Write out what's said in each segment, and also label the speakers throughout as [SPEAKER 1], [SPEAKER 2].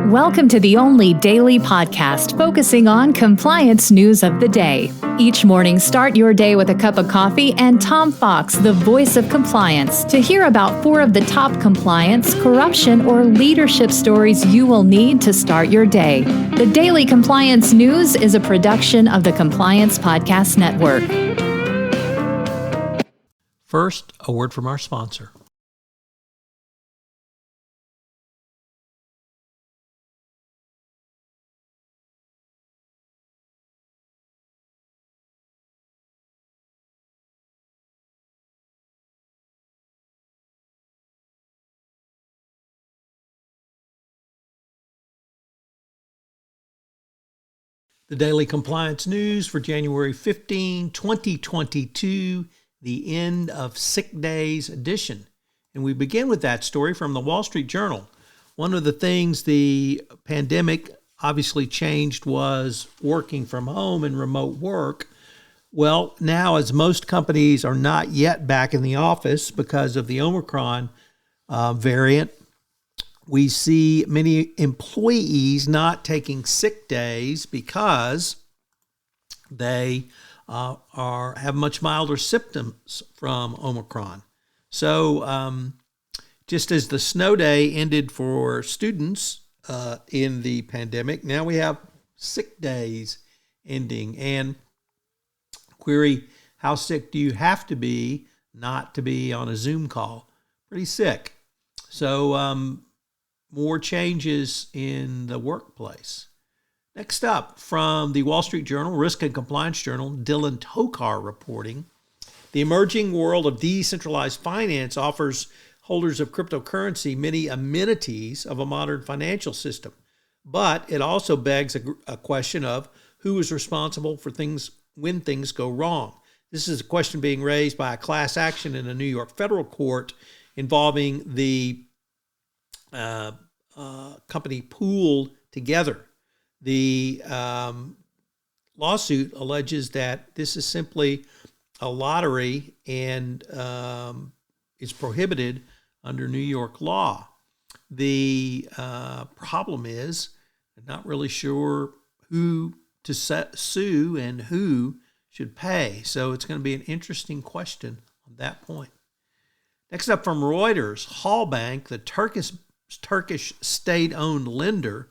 [SPEAKER 1] Welcome to the only daily podcast focusing on compliance news of the day. Each morning, start your day with a cup of coffee and Tom Fox, the voice of compliance, to hear about 4 of the top compliance, corruption, or leadership stories you will need to start your day. The Daily Compliance News is a production of the Compliance Podcast Network.
[SPEAKER 2] First, a word from our sponsor. The Daily Compliance News for January 15, 2022, the end of sick days edition. And we begin with that story from the Wall Street Journal. One of the things the pandemic obviously changed was working from home and remote work. Well, now as most companies are not yet back in the office because of the Omicron variant, we see many employees not taking sick days because they have much milder symptoms from Omicron. So just as the snow day ended for students in the pandemic, now we have sick days ending. And query, how sick do you have to be not to be on a Zoom call? Pretty sick. So more changes in the workplace. Next up, from the Wall Street Journal, Risk and Compliance Journal, Dylan Tokar reporting, the emerging world of decentralized finance offers holders of cryptocurrency many amenities of a modern financial system. But it also begs a question of who is responsible for things when things go wrong. This is a question being raised by a class action in a New York federal court involving the company pooled together. The lawsuit alleges that this is simply a lottery and is prohibited under New York law. The problem is they're not really sure who to sue and who should pay. So it's going to be an interesting question on that point. Next up from Reuters, Halbank, the Turkish state-owned lender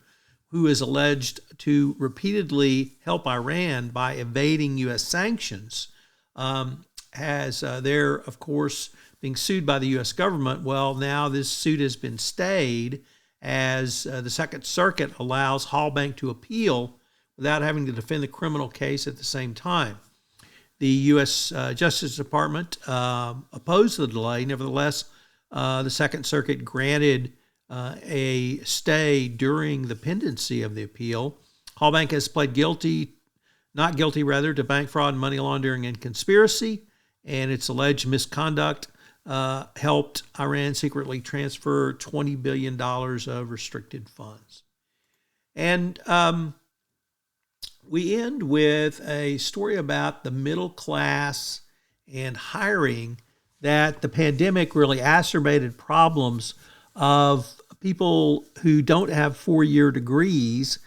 [SPEAKER 2] who is alleged to repeatedly help Iran by evading U.S. sanctions, they're, of course, being sued by the U.S. government. Well, now this suit has been stayed as the Second Circuit allows Halbank to appeal without having to defend the criminal case at the same time. The U.S. Justice Department opposed the delay. Nevertheless, the Second Circuit granted a stay during the pendency of the appeal. Halbank has pled not guilty to bank fraud, money laundering, and conspiracy, and its alleged misconduct helped Iran secretly transfer $20 billion of restricted funds. And we end with a story about the middle class and hiring, that the pandemic really exacerbated problems of people who don't have 4-year degrees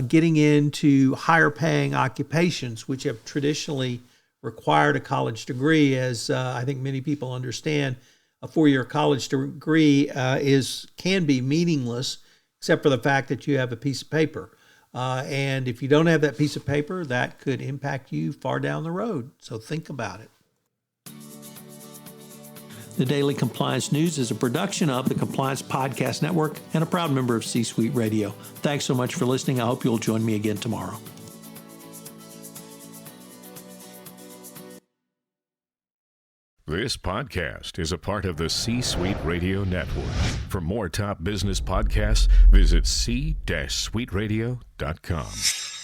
[SPEAKER 2] getting into higher paying occupations, which have traditionally required a college degree. As I think many people understand, a 4-year college degree can be meaningless, except for the fact that you have a piece of paper. And if you don't have that piece of paper, that could impact you far down the road. So think about it. The Daily Compliance News is a production of the Compliance Podcast Network and a proud member of C-Suite Radio. Thanks so much for listening. I hope you'll join me again tomorrow.
[SPEAKER 3] This podcast is a part of the C-Suite Radio Network. For more top business podcasts, visit c-suiteradio.com.